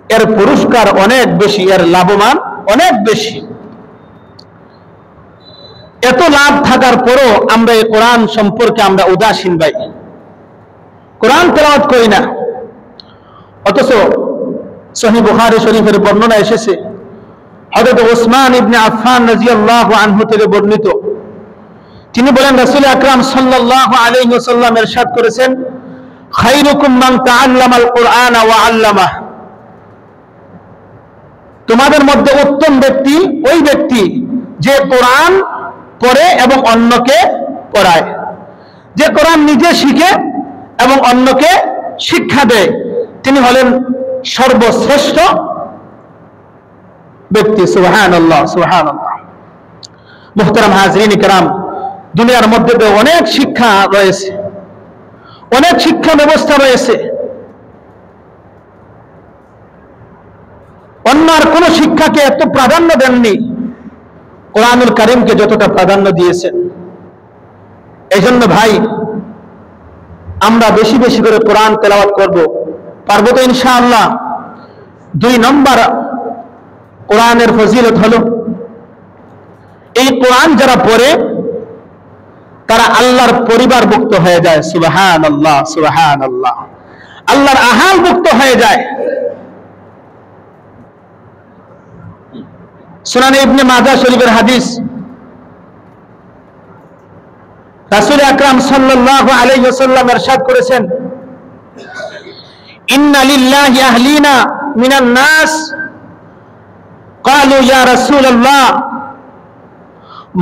এর পুরস্কার অনেক বেশি, এর লাভবান অনেক বেশি। এত লাভ থাকার পরও আমরা এই কোরআন সম্পর্কে আমরা উদাসীন ভাই, কোরআন তেলাওয়াত করি না। অথচ সহিহ বুখারী শরীফের বর্ণনা এসেছে, হযরত ওসমান ইবনে আফফান রাদিয়াল্লাহু আনহু থেকে বর্ণিত, তিনি বলেন রাসূল আকরাম সাল্লাল্লাহু আলাইহি ওয়াসাল্লাম ইরশাদ করেছেন, খায়রুকুম মান তাআল্লামাল কুরআনা ওয়া আল্লামাহ, তোমাদের মধ্যে উত্তম ব্যক্তি ওই ব্যক্তি যে কোরআন পড়ে এবং অন্যকে পড়ায়, যে কোরআন নিজে শিখে এবং অন্যকে শিক্ষা দেয়, তিনি হলেন সর্বশ্রেষ্ঠ ব্যক্তি। সুবহানাল্লাহ, সুবহানাল্লাহ। মুহতারাম হাজরিন কিরাম, দুনিয়ার মধ্যে তো অনেক শিক্ষা রয়েছে, অনেক শিক্ষা ব্যবস্থা রয়েছে, অন্য আর কোন শিক্ষাকে এত প্রাধান্য দেননি কোরআনুল কারীমকে যতটা প্রাধান্য দিয়েছেন। এই জন্য ভাই, আমরা বেশি বেশি করে কোরআন তেলাওয়াত করব, পারবো তো ইনশাআল্লাহ। 2 নম্বর কোরআনের ফজিলত হলো, এই কোরআন যারা পড়ে তারা আল্লাহর পরিবারভুক্ত হয়ে যায়। সুবহানাল্লাহ, সুবহানাল্লাহ। আল্লাহর আহালভুক্ত হয়ে যায়। সুনানে ইবনে মাজাহ শরীফের হাদিস, রাসূল আকরাম সাল্লাল্লাহু আলাইহি ওয়াসাল্লাম ইরশাদ করেছেন, ইন্না লিল্লাহি আহলিনা মিনান নাস, ক্বালু ইয়া রাসূলুল্লাহ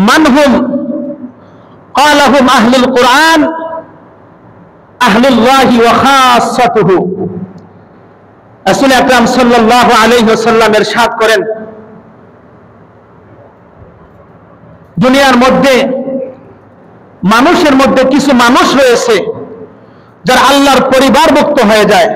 মান হুম, ক্বালা হুম আহলুল কুরআন আহলুল্লাহি ওয়া খাসসাতুহু। রাসূল আকরাম সাল্লাল্লাহু আলাইহি ওয়াসাল্লাম ইরশাদ করেন, দুনিয়ার মধ্যে মানুষের মধ্যে কিছু মানুষ রয়েছে যারা আল্লাহর পরিবারভুক্ত হয়ে যায়।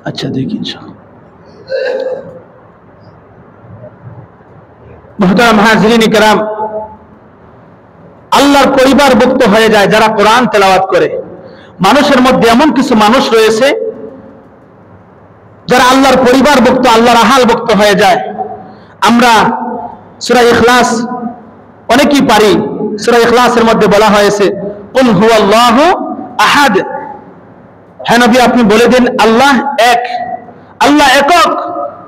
আচ্ছা দেখি মুহতারাম হাজরিন কিরাম, আল্লাহর পরিবারভুক্ত হয়ে যায় যারা কোরআন তেলাওয়াত করে। মানুষের মধ্যে এমন কিছু মানুষ রয়েছে যারা আল্লাহর পরিবারভুক্ত, আল্লাহর আহালভুক্ত হয়ে যায়। আমরা সূরা ইখলাস অনেকেই পারি। সূরা ইখলাসের মধ্যে বলা হয়েছে, কুল হুয়াল্লাহু আহাদ, হে নবী আপনি বলে দিন আল্লাহ এক, আল্লাহ একক,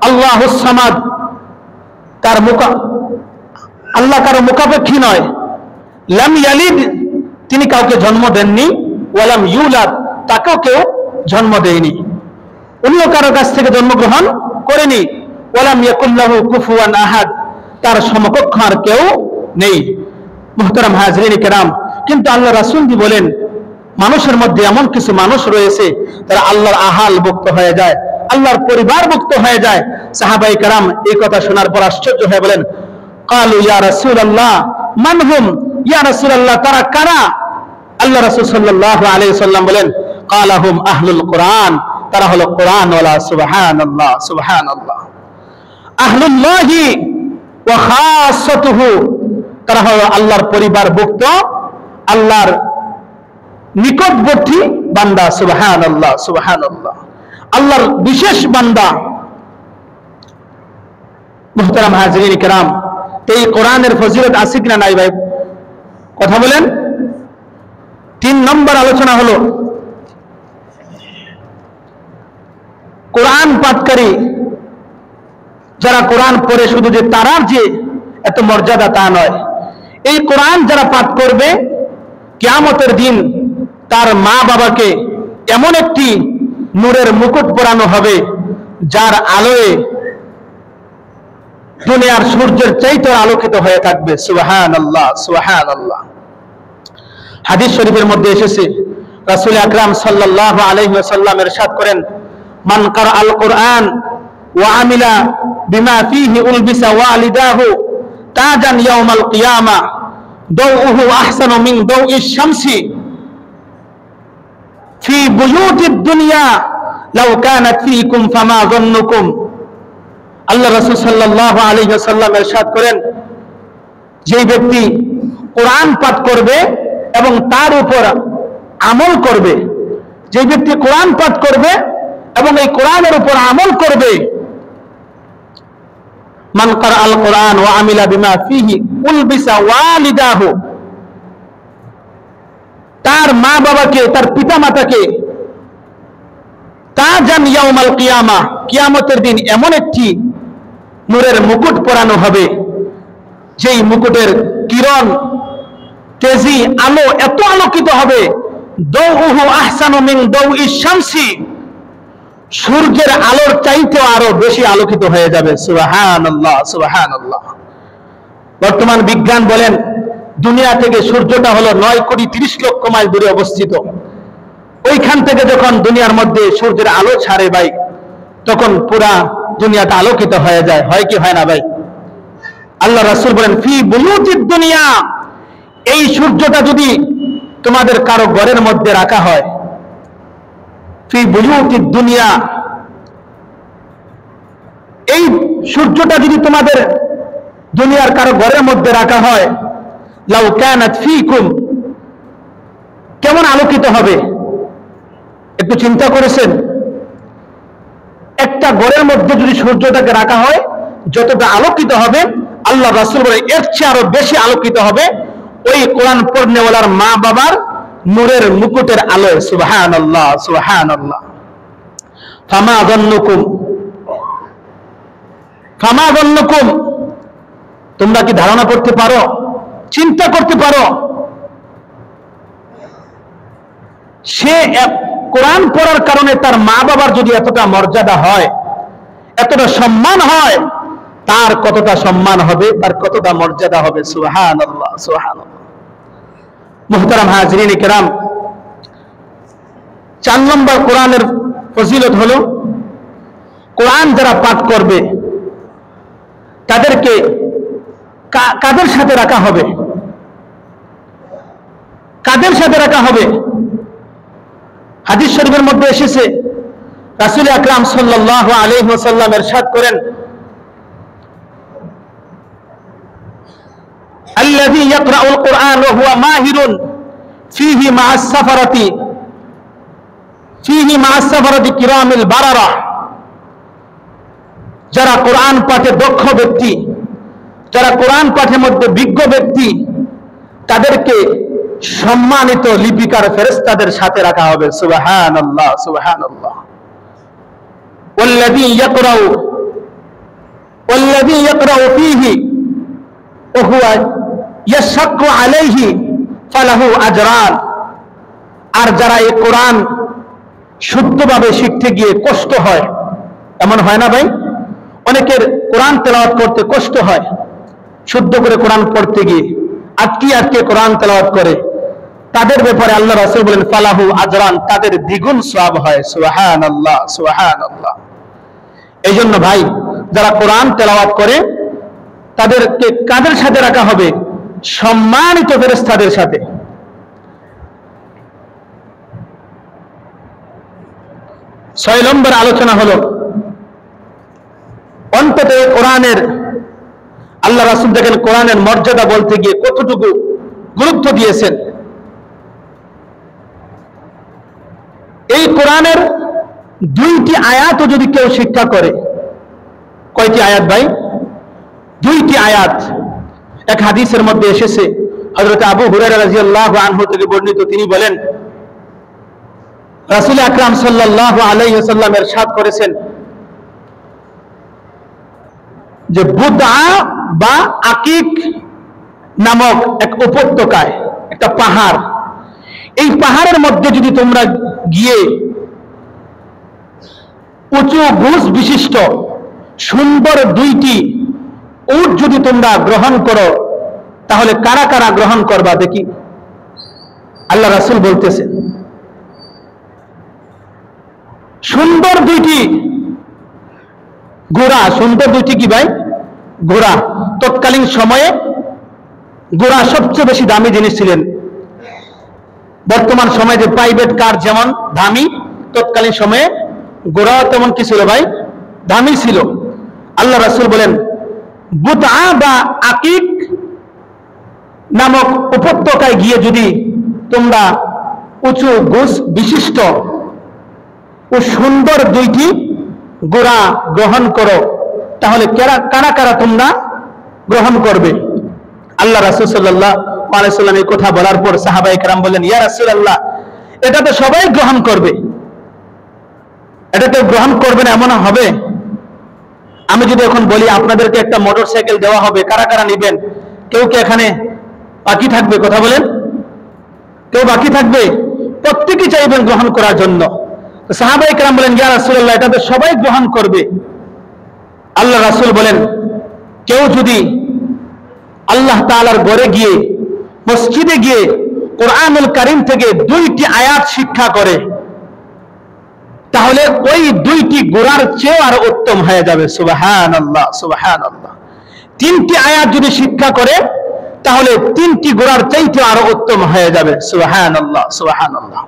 আল্লাহুস সামাদ, তার আল্লাহ কারো মুখাপেক্ষী নয়। লাম ইয়ালিদ, তিনি কাউকে জন্ম দেননি, ওয়ালাম ইউলাদ, তাকেও কেউ জন্ম দেয়নি, উনিও কারো কাছ থেকে জন্মগ্রহণ করেনি। ওয়ালাম ইয়াকুল লাহু কুফুয়ান আহাদ, তার সমকক্ষ আর কেউ নেই। মুহতারাম হাজরিন কিরাম, কিন্তু আল্লাহ রাসূল বলেন মানুষের মধ্যে এমন কিছু মানুষ রয়েছে তারা আল্লাহর আহালভুক্ত হয়ে যায়, আল্লাহর পরিবারভুক্ত হয়ে যায়। সাহাবায়ে কেরাম এই কথা শোনার পর আশ্চর্য হয়ে বলেন, ক্বালু ইয়া রাসূলুল্লাহ মান হুম, ইয়া রাসূলুল্লাহ তারা কারা? আল্লাহ রাসূল সাল্লাল্লাহু আলাইহি ওয়াসাল্লাম বলেন, ক্বালা হুম আহলুল কুরআন, তারা হলো কোরআন ওয়ালা। সুবহানাল্লাহ, সুবহানাল্লাহ। আহলুল্লাহি ওয়া খাসসাতুহু, তারা হলো আল্লাহর পরিবারভুক্ত, আল্লাহর নিকটবর্তী বান্দা। সুবহানাল্লাহ, সুবহানাল্লাহ। আল্লাহর বিশেষ বান্দা। মুহতারাম হাজরিন কিরাম, এই কোরআনের ফজিলত আছে কিনা নাই ভাই? কথা বলেন। 3 নম্বর আলোচনা হলো কোরআন পাঠকারী যারা কোরআন পড়ে, শুধু যে তারার যে এত মর্যাদা তা নয়, এই কোরআন যারা পাঠ করবে কিয়ামতের দিন তার মা বাবাকে এমন একটি নূরের মুকুট পরানো হবে যার আলোয় দুনিয়ার সূর্যের চাইতে আলোকিত হয়ে থাকবে। সুবহানাল্লাহ, সুবহানাল্লাহ। হাদিস শরীফের মধ্যে এসেছে, রাসূল আকরাম সাল্লাল্লাহু আলাইহি ওয়াসাল্লাম ইরশাদ করেন, মান কারাআল কুরআন ওয়া আমিলা বিমা ফীহি উলবিসা ওয়ালিদাহু তাজান ইয়াউমাল কিয়ামা দাউহু আহসানু মিন দাউইশ শামসি ফি বুয়ুতিদ দুনিয়া লাউ কানাত ফীকুম ফামা যান্নুকুম, আল্লাহ রাসূল সাল্লাল্লাহু আলাইহি ওয়াসাল্লাম ইরশাদ করেন, যে ব্যক্তি কোরআন পাঠ করবে এবং তার উপর আমল করবে, যে ব্যক্তি কোরআন পাঠ করবে এবং এই কোরআনের উপর আমল করবে, মান ক্বারাআল কোরআন ওয়া আমিলা বিমা ফীহি উলবিসা ওয়ালিদাহু, তার মা বাবাকে, তার পিতা মাতাকে তাজান ইয়াউমাল কিয়ামা, কিয়ামতের দিন এমন একটি নূরের মুকুট পরানো হবে, যেই মুকুটের কিরণ, তেজি, আলো এত আলোকিত হবে, দাউহু আহসানু মিন দাউইশ শামসি, সূর্যের আলোর চাইতেও আরো বেশি আলোকিত হয়ে যাবে। সুবহানাল্লাহ, সুবহানাল্লাহ। বর্তমান বিজ্ঞান বলেন দুনিয়া থেকে সূর্যটা হলো 9,30,00,000 মাইল দূরে অবস্থিত। ওইখান থেকে যখন দুনিয়ার মধ্যে সূর্যের আলো ছাড়ে ভাই, তখন পুরা দুনিয়াটা আলোকিত হয়ে যায়, হয় কি হয় না ভাই? আল্লাহ রাসূল বলেন ফি বুয়ুতিদ দুনিয়া, এই সূর্যটা যদি তোমাদের কারো ঘরের মধ্যে রাখা হয়, ফি বুয়ুতিদ দুনিয়া, এই সূর্যটা যদি তোমাদের দুনিয়ার কারো ঘরের মধ্যে রাখা হয়, লাউ কানাত ফীকুম, কেমন আলোকিত হবে একটু চিন্তা করেছেন? একটা ঘরের মধ্যে যদি সূর্যটাকে রাখা হয়, যতটা আলোকিত হবে, আল্লাহ রাসূল বলে এর চেয়ে আরো বেশি আলোকিত হবে ওই কোরআন পড়নেওয়ালার মা বাবার নূরের মুকুটের আলোয়। সুবহানাল্লাহ, সুবহানাল্লাহ। ফামা যান্নুকুম, ফামা যান্নুকুম, তোমরা কি ধারণা করতে পারো, চিন্তা করতে পারো, সে কোরআন পড়ার কারণে তার মা বাবার যদি এতটা মর্যাদা হয়, এতটা সম্মান হয়, তার কতটা সম্মান হবে, তার কতটা মর্যাদা হবে। সুবহানাল্লাহ, সুবহানাল্লাহ। মুহতারাম হাজরিন কিরাম, 4 নম্বর কোরআনের ফজিলত হলো, কোরআন যারা পাঠ করবে তাদেরকে কাদের সাথে রাখা হবে, কাদের সাথে রাখা হবে? হাদিস শরীফের মধ্যে এসেছে, রাসূল আকরাম সাল্লাল্লাহু আলাইহি ওয়াসাল্লাম ইরশাদ করেন, আল্লাযী ইয়াকরাউল কুরআন ওয়া হুয়া মাহিরুন ফীহি মা'আস সাফারাতি, ফীহি মা'আস সাফারাতি কিরামিল বারারা, যারা কোরআন পাঠে দক্ষ ব্যক্তি, যারা কোরআন পাঠের মধ্যে বিজ্ঞ ব্যক্তি, তাদেরকে সম্মানিত লিপিকার ফেরেশতাদের সাথে রাখা হবে। সুবহানাল্লাহ, সুবহানাল্লাহ। ওয়াল্লাযী ইয়াকরাউ ফীহি ওয়া হুয়া ইয়াশাক্কু আলাইহি ফালাহু আজরান, আর যারা এই কোরআন শুদ্ধভাবে শিখতে গিয়ে কষ্ট হয়, এমন হয় না ভাই? অনেকের কোরআন তেলাওয়াত করতে কষ্ট হয়, শুদ্ধ করে কোরআন পড়তে গিয়ে আটকে আটকে কোরআন তেলাওয়াত করে, তাদের ব্যাপারে আল্লাহ রাসূল বলেন ফালাহু আজরান, তাদের দ্বিগুণ সওয়াব হয়। সুবহানাল্লাহ, সুবহানাল্লাহ। এই জন্য ভাই, যারা কোরআন তেলাওয়াত করে তাদেরকে কাদের সাথে রাখা হবে? সম্মানিত ফেরেশতাদের সাথে। 6 নম্বর আলোচনা হলো, অন্তত কোরআনের, আল্লাহ রাসূল দেখেন কোরআনের মর্যাদা বলতে গিয়ে কতটুকু গুরুত্ব দিয়েছেন। এই কোরআনের 2টি আয়াতও যদি কেউ শিক্ষা করে, কয়টি আয়াত ভাই? 2টি আয়াত। এক হাদিসের মধ্যে এসেছে, হযরত আবু হুরায়রা রাদিয়াল্লাহু আনহু থেকে বর্ণিত, তিনি বলেন রাসূল আকরাম সাল্লাল্লাহু আলাইহি ওয়াসাল্লাম ইরশাদ করেছেন যে বুদআ বা আকিক নামক এক উপত্যকায়, একটা পাহাড়, এই পাহাড়ের মধ্যে যদি তোমরা গিয়ে উঁচু গোছ বিশিষ্ট সুন্দর 2টি উট যদি তোমরা গ্রহণ করো, তাহলে কারা কারা গ্রহণ করবা দেখি? আল্লাহ রাসূল বলতেছেন সুন্দর 2টি ঘোড়া, সুন্দর 2টি কি ভাই? ঘোড়া। তৎকালীন সময়ে ঘোড়া সবচেয়ে বেশি দামি জিনিস ছিলেন। বর্তমান সময়ে যে প্রাইভেট কার যেমন দামি, তৎকালীন সময়ে গোড়াও তেমন কি ছিল ভাই? দামি ছিল। আল্লাহ রাসূল বলেন বুতআ বা আকিক নামক উপত্যকায় গিয়ে যদি তোমরা উঁচু গোছ বিশিষ্ট ও সুন্দর দুইটি গোড়া গ্রহণ করো, তাহলে কারা কারা তোমরা গ্রহণ করবে? আল্লাহ রাসূল সাল্লাল্লাহু আলাইহি সাল্লাম এই কথা বলার পর সাহাবায়ে কেরাম বললেন, ইয়া রাসূলুল্লাহ, এটা তো সবাই গ্রহণ করবে, এটা তো গ্রহণ করবে না এমন হবে? আমি যদি এখন বলি আপনাদেরকে একটা মোটরসাইকেল দেওয়া হবে, কারা কারা নেবেন? কেউ কি এখানে বাকি থাকবে? কথা বলেন, কেউ বাকি থাকবে? প্রত্যেকেই চাইবেন গ্রহণ করার জন্য। সাহাবায়ে কেরাম বলেন, ইয়া রাসূলুল্লাহ, এটা তো সবাই গ্রহণ করবে। আল্লাহ রাসূল বলেন, কেউ যদি আল্লাহ তাআলার ঘরে গিয়ে, মসজিদে গিয়ে কোরআনুল কারীম থেকে 2টি আয়াত শিক্ষা করে, তাহলে ওই 2টি গোড়ার চেয়ে আরো উত্তম হয়ে যাবে। সুবহানাল্লাহ, সুবহানাল্লাহ। 3টি আয়াত যদি শিক্ষা করে, তাহলে 3টি গোড়ার চাইতে আরো উত্তম হয়ে যাবে। সুবহানাল্লাহ, সুবহানাল্লাহ।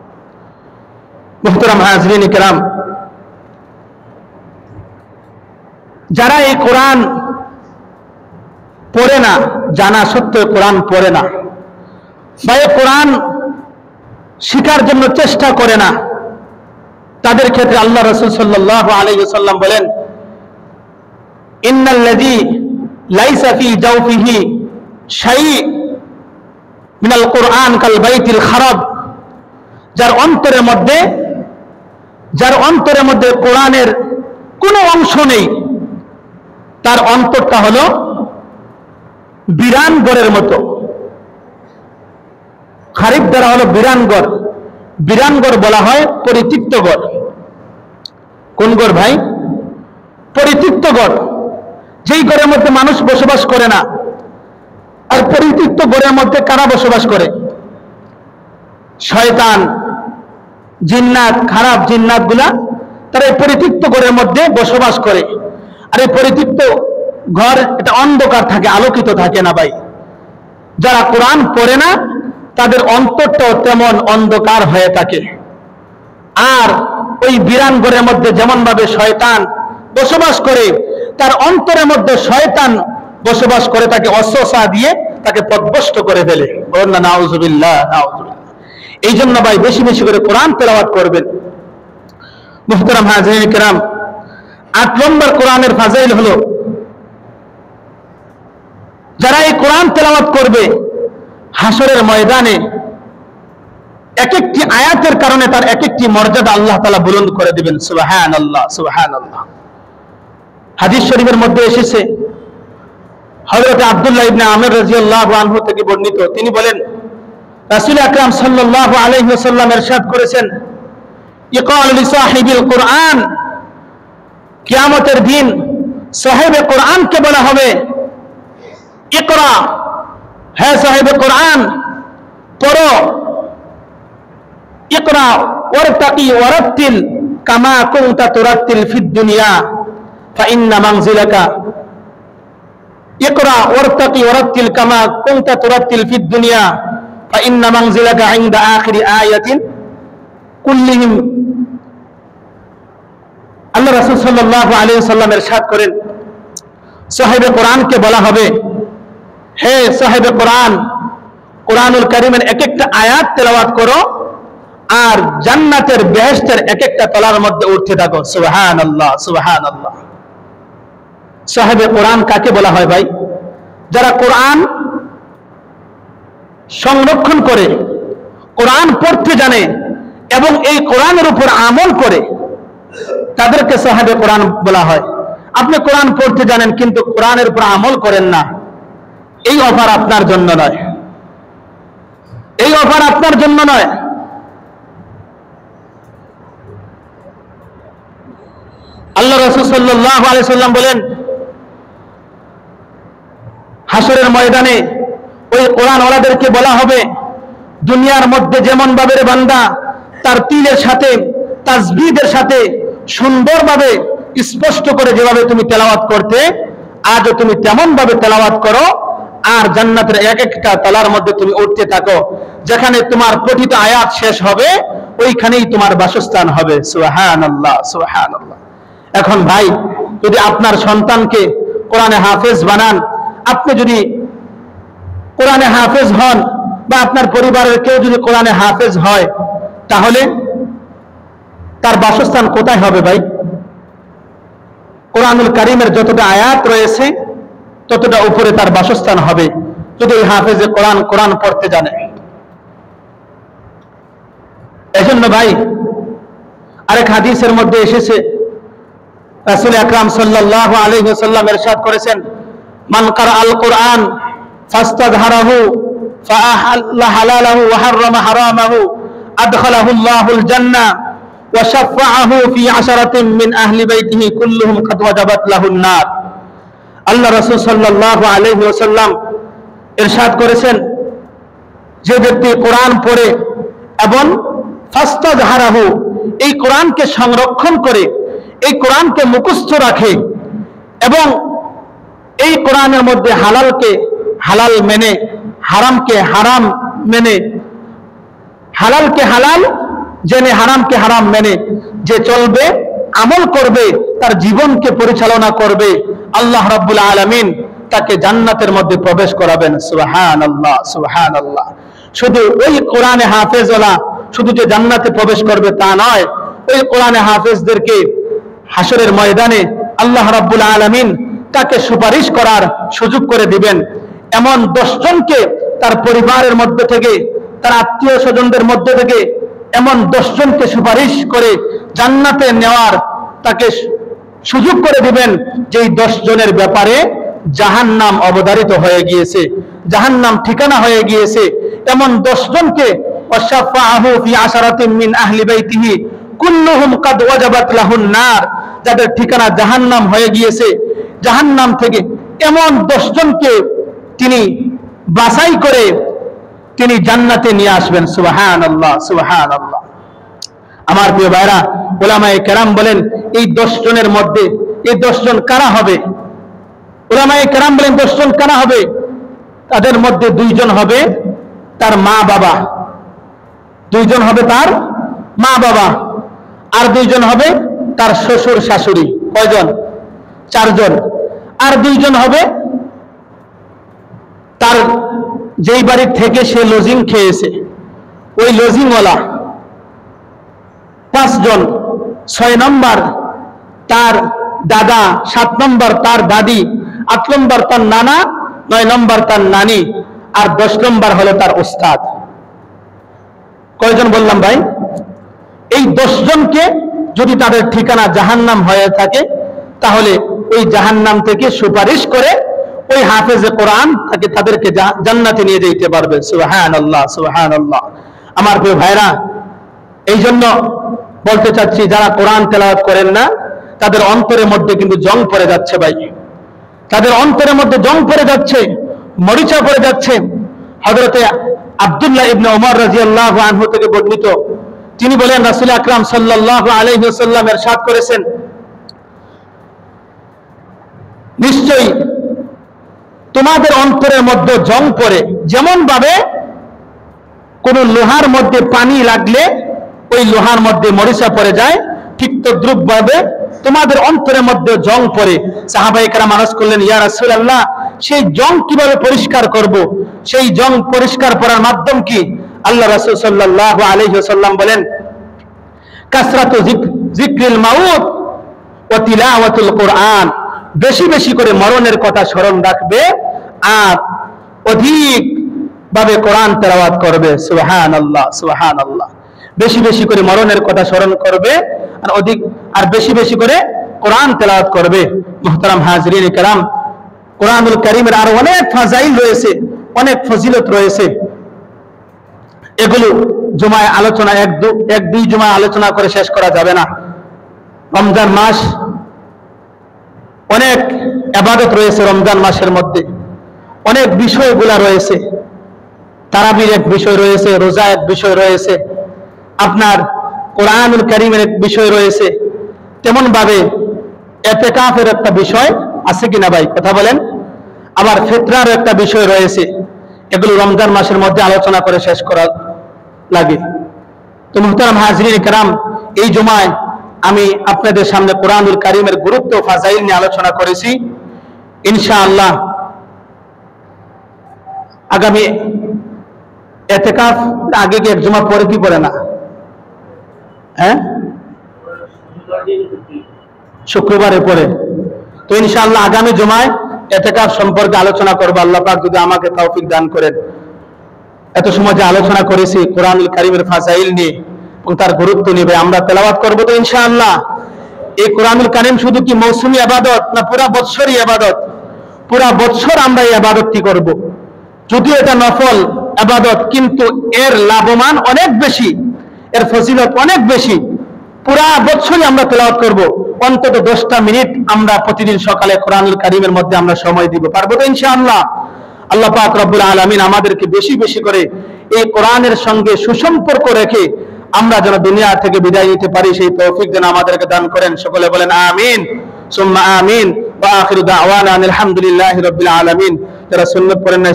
মুহতারাম হাজরিন কিরাম, যারা এই কোরআন পড়ে না, জানা সত্ত্বেও কোরআন পড়ে না, বা এই কোরআন শিখার জন্য চেষ্টা করে না, তাদের ক্ষেত্রে আল্লাহ রাসূল সাল্লাল্লাহু আলাইহি ওয়াসাল্লাম বলেন, ইন্নাল্লাযী লাইসা ফী জাওফিহি শাই' মিনাল কুরআন কাল বাইতিল খারাব, যার অন্তরের মধ্যে কোরআনের কোনো অংশ নেই, তার অন্তরটা হলো বিরান ঘরের মতো। খারিব দ্বারা হলো বিরান ঘর। বিরান ঘর বলা হয় পরিত্যক্ত ঘর। কোন ঘর ভাই? পরিত্যক্ত ঘর, যেই ঘরের মধ্যে মানুষ বসবাস করে না। আর পরিত্যক্ত ঘরের মধ্যে কারা বসবাস করে? শয়তান, জিন্নাত, খারাপ জিন্নাত গুলা তারা এই পরিত্যক্ত ঘরের মধ্যে বসবাস করে। আর এই পরিত্যক্ত ঘর এটা অন্ধকার থাকে, আলোকিত থাকে না ভাই। যারা কোরআন পড়ে না, তাদের অন্তরটাও তেমন অন্ধকার হয়ে থাকে। আর ওই বিরান ঘরের মধ্যে যেমন ভাবে শয়তান বসবাস করে, তার অন্তরের মধ্যে শয়তান বসবাস করে, তাকে অসওয়াসা দিয়ে তাকে পথভ্রষ্ট করে ফেলে। বলেন না নাউযুবিল্লাহ, নাউযুবিল্লাহ। এই জন্য ভাই বেশি বেশি করে কোরআন তেলাওয়াত করবেন। মুহতারাম হাজিরিন কিরাম, 8 নম্বর কোরআনের ফাজাইল হলো, যারা এই কোরআন তেলাওয়াত করবে, হাসরের ময়দানে এক একটি আয়াতের কারণে তার এক একটি মর্যাদা আল্লাহ তাআলা বুলন্দ করে দিবেন। সুবহানাল্লাহ, সুবহানাল্লাহ। হাদিস শরীফের মধ্যে এসেছে, হযরত আব্দুল্লাহ ইবনে আমর রাদিয়াল্লাহু আনহু থেকে বর্ণিত, তিনি বলেন, রাসূল আকরাম সাল্লাল্লাহু আলাইহি ওয়াসাল্লাম ইরশাদ করেছেন, ইকাল লিসাহিবিল কুরআন, কিয়ামতের দিন সাহেবে কোরআনকে বলা হবে, ইকরা, হে সাহেবে কোরআন, পড়ো, ইকরা ওয়ারতাকি ওয়ারাত্তিল কামা কুনতা তুরাত্তিল ফিদ দুনিয়া ফাইন্না মানজিলাকা, ইকরা ওয়ারতাকি ওয়ারাত্তিল কামা কুনতা তুরাত্তিল ফিদ দুনিয়া ফাইন্না মানজিলাকা ইনদা আখিরি আয়াতিন কুল্লিহিম। আল্লাহ রাসূল সাল্লাল্লাহু আলাইহি ওয়াসাল্লাম ইরশাদ করেন, সাহেবে কোরআনকে বলা হবে, হে সাহেবে কোরআন, কোরআনুল কারীমের এক একটা আয়াত তেলাওয়াত করো, আর জান্নাতের বেহেশতের এক একটা তলার মধ্যে উঠতে থাকো। সুবহানাল্লাহ, সুবহানাল্লাহ। সাহেবে কোরআন কাকে বলা হয় ভাই? যারা কোরআন সংরক্ষণ করে, কোরআন পড়তে জানে এবং এই কোরআনের উপর আমল করে, তাদেরকে সাহেবে কোরআন বলা হয়। আপনি কোরআন পড়তে জানেন কিন্তু কোরআনের উপর আমল করেন না, এই অফার আপনার জন্য নয়, এই অফার আপনার জন্য নয়। আল্লাহ রাসূল সাল্লাল্লাহু আলাইহি ওয়াসাল্লাম বলেন, হাসরের ময়দানে ওই কোরআন ওয়ালাদেরকে বলা হবে, দুনিয়ার মধ্যে যেমন ভাবে বান্দা তার তিলের সাথে, তাসবিহের সাথে সুন্দরভাবে স্পষ্ট করে যেভাবে তুমি তেলাওয়াত করতে, আজও তুমি তেমন ভাবে তেলাওয়াত করো, আর জান্নাতের এক একটা তলার মধ্যে তুমি উঠতে থাকো। যেখানে তোমার পঠিত আয়াত শেষ হবে, ওইখানেই তোমার বাসস্থান হবে। সুবহানাল্লাহ, সুবহানাল্লাহ। এখন ভাই, যদি আপনার সন্তানকে কোরআনে হাফেজ বানান, আপনি যদি কোরআনে হাফেজ হন বা আপনার পরিবারের কেউ যদি কোরআনে হাফেজ হয়, তাহলে তার বাসস্থান কোথায় হবে ভাই? কোরআনুল কারীমের যতটা আয়াত রয়েছে ততটা উপরে তার বাসস্থান হবে, যদি এই হাফেজে কোরআন কোরআন পড়তে জানে। এজন্য ভাই, আরেক হাদিসের মধ্যে এসেছে, রাসূল আকরাম সাল্লাল্লাহু আলাইহি ওয়াসাল্লাম ইরশাদ করেছেন, মান কারাআল কুরআন ফাস্তাযহারাহু ফাআহাল্লা হালালাহু ওয়া হাররামা হারামাহু আদখালাহু আল্লাহুল জান্নাহ ওয়া শাফাআহু ফি আশারাতিন মিন আহলি বাইতিহি কুল্লুহুম কাদ ওয়াজাবাত লাহুন নার। আল্লাহ রাসূল সাল্লাল্লাহু আলাইহি ওয়াসাল্লাম ইরশাদ করেছেন, যে ব্যক্তি কোরআন পড়ে এবং ফাস্তাযহারাহু, এই কোরআনকে সংরক্ষণ করে, এই কোরআনকে মুখস্থ রাখে এবং এই কোরআনের মধ্যে হালালকে হালাল মেনে, হারামকে হারাম মেনে, হালালকে হালাল জেনে হারামকে হারাম মেনে যে চলবে, আমল করবে, তার জীবনকে পরিচালনা করবে, আল্লাহ রাব্বুল আলামিন তাকে জান্নাতের মধ্যে প্রবেশ করাবেন। সুবহানাল্লাহ, সুবহানাল্লাহ। শুধু ওই কোরআনে হাফেজওয়ালা শুধু যে জান্নাতে প্রবেশ করবে তা নয়, ওই কোরআনে হাফেজদেরকে হাসরের ময়দানে আল্লাহ রাব্বুল আলামিন তাকে সুপারিশ করার সুযোগ করে দিবেন। এমন 10 জনকে তার পরিবারের মধ্যে থেকে, তার আত্মীয় স্বজনদের মধ্যে থেকে এমন 10 জনকে সুপারিশ করে জান্নাতে নেওয়ার তাকে সুযোগ করে দিবেন, যেই 10 জনের ব্যাপারে জাহান্নাম অবধারিত হয়ে গিয়েছে, জাহান্নাম ঠিকানা হয়ে গিয়েছে। এমন 10 জনকে ওয়াশাফাআহু ফি আশারাতিন মিন আহলি বাইতিহি কুল্লুহুম কাদ ওয়াজাবাত লাহুন নার, যাদের ঠিকানা জাহান্নাম হয়ে গিয়েছে, জাহান্নাম থেকে এমন 10 জনকে তিনি বাছাই করে তিনি জান্নাতে নিয়ে আসবেন। সুবহানাল্লাহ, সুবহানাল্লাহ। আমার প্রিয় ভাইরা, উলামায়ে কেরাম বলেন, এই 10 জনের মধ্যে এই 10 জন কারা হবে? উলামায়ে কেরাম বলেন 10 জন কারা হবে? তাদের মধ্যে 2 জন হবে তার মা বাবা, 2 জন হবে তার মা বাবা, আর 2 জন হবে তার শ্বশুর শাশুড়ি। কয়জন? 4 জন। আর 2 জন হবে তার যেই বাড়ি থেকে সে লজিং খেয়েছে, ওই লজিংওয়ালা। 5 জন। 6 নম্বর তার দাদা, 7 নম্বর তার দাদি, 8 নম্বর তার নানা, 9 নম্বর তার নানি, আর 10 নম্বর হলো তার উস্তাদ। কয়জন বললাম ভাই? এই 10 জনকে যদি তাদের ঠিকানা জাহান্নাম হয়ে থাকে, তাহলে ওই জাহান্নাম থেকে সুপারিশ করে ওই হাফেজে কোরআন তাদেরকে জান্নাতে নিয়ে যেতে পারবে। সুবহানাল্লাহ, সুবহানাল্লাহ। আমার প্রিয় ভাইরা, এই জন্য বলতে চাচ্ছি, যারা কোরআন তেলাওয়াত করেন না, তাদের অন্তরের মধ্যে কিন্তু জং পড়ে যাচ্ছে ভাই, তাদের অন্তরের মধ্যে জং পড়ে যাচ্ছে, মরিচা পড়ে যাচ্ছে। হযরতে আব্দুল্লাহ ইবনে ওমর রাদিয়াল্লাহু আনহু থেকে বর্ণিত, তিনি বলেন, রাসূল আকরাম সাল্লাল্লাহু আলাইহি ওয়াসাল্লাম ইরশাদ করেছেন, নিশ্চয়ই তোমাদের অন্তরের মধ্যে জং পড়ে, যেমন ভাবে কোন লোহার মধ্যে পানি লাগলে ওই লোহার মধ্যে মরিচা পড়ে যায়, ঠিক তদ্রুপ ভাবে তোমাদের অন্তরের মধ্যে জং পড়ে। সাহাবায়ে কেরাম আরজ করলেন, ইয়া রাসূলুল্লাহ, সেই জং কিভাবে পরিষ্কার করব? সেই জং পরিষ্কার করার মাধ্যম কি? আল্লাহ রাসূল সাল্লাল্লাহু আলাইহি ওয়াসাল্লাম বলেন, কাসরাতু যিকরিল মাউত ওয়া তিলাওয়াতুল কুরআন, বেশি বেশি করে মরণের কথা স্মরণ রাখবে আর অধিক ভাবে কোরআন তেলাওয়াত করবে। সুবহানাল্লাহ, সুবহানাল্লাহ। বেশি বেশি করে মরণের কথা স্মরণ করবে আর বেশি বেশি করে কোরআন তেলাওয়াত করবে। মুহতারাম হাজরিন কিরাম, কোরআনুল কারীমের আরো অনেক ফাজাইল রয়েছে, অনেক ফজিলত রয়েছে। এগুলো জুমায় আলোচনা, এক দুই জুমায় আলোচনা করে শেষ করা যাবে না। রমজান মাস, অনেক ইবাদত রয়েছে রমজান মাসের মধ্যে, অনেক বিষয়গুলা রয়েছে। তারাবির এক বিষয় রয়েছে, রোজা এক বিষয় রয়েছে, আপনার কোরআনুল কারীমের এক বিষয় রয়েছে, তেমন ভাবে ইতিকাফের একটা বিষয় আছে কিনা ভাই, কথা বলেন? আবার ফিতরার একটা বিষয় রয়েছে। এগুলো রমজান মাসের মধ্যে আলোচনা করে শেষ করা লাগে। তো মুহতারাম হাজরিন کرام, এই জুমায় আমি আপনাদের সামনে কোরআনুল কারীমের গুরুত্ব ফাজাইল নিয়ে আলোচনা করেছি। ইনশাআল্লাহ আগামী ইতিকাফ আগে কি এক জুমা পরে কি পড়ে না, হ্যাঁ শুক্রবারে পরে। তো ইনশাআল্লাহ আগামী জুমায় ইতিকাফ সম্পর্কে আলোচনা করব, আল্লাহ পাক যদি আমাকে তৌফিক দান করেন। এত সময় যে আলোচনা করেছি কোরআনুল কারীমের ফাজাইল নিয়ে এবং তার গুরুত্ব নিয়ে আমরা তেলাওয়াত করব। তো ইনশাআল্লাহ এই কোরআনুল কারীম শুধু কি মৌসুমী ইবাদত না পুরা বছরই ইবাদত? পুরা বছর আমরা এই ইবাদতটি করব। যদিও এটা নফল ইবাদত, কিন্তু এর লাভমান অনেক বেশি, এর ফজিলত অনেক বেশি। পুরা বছরই আমরা তেলাওয়াত করব। অন্তত 10টা মিনিট আমরা প্রতিদিন সকালে কোরআনুল কারীমের মধ্যে আমরা সময় দিব, পারবো তো ইনশাআল্লাহ? আল্লাহ পাক রব্বুল আলামিন আমাদেরকে বেশি বেশি করে এই কোরআনের সঙ্গে সুসম্পর্ক রেখে আমরা যেন দুনিয়া থেকে বিদায় নিতে পারি, সেই তৌফিক যেন আমাদেরকে দান করেন। সকলে বলেন আমিন সুম্মা আমিন। ওয়া আখিরু দাওয়ানা আলহামদুলিল্লাহি রাব্বিল আলামিন। যারা সুন্নাত পড়েন নাই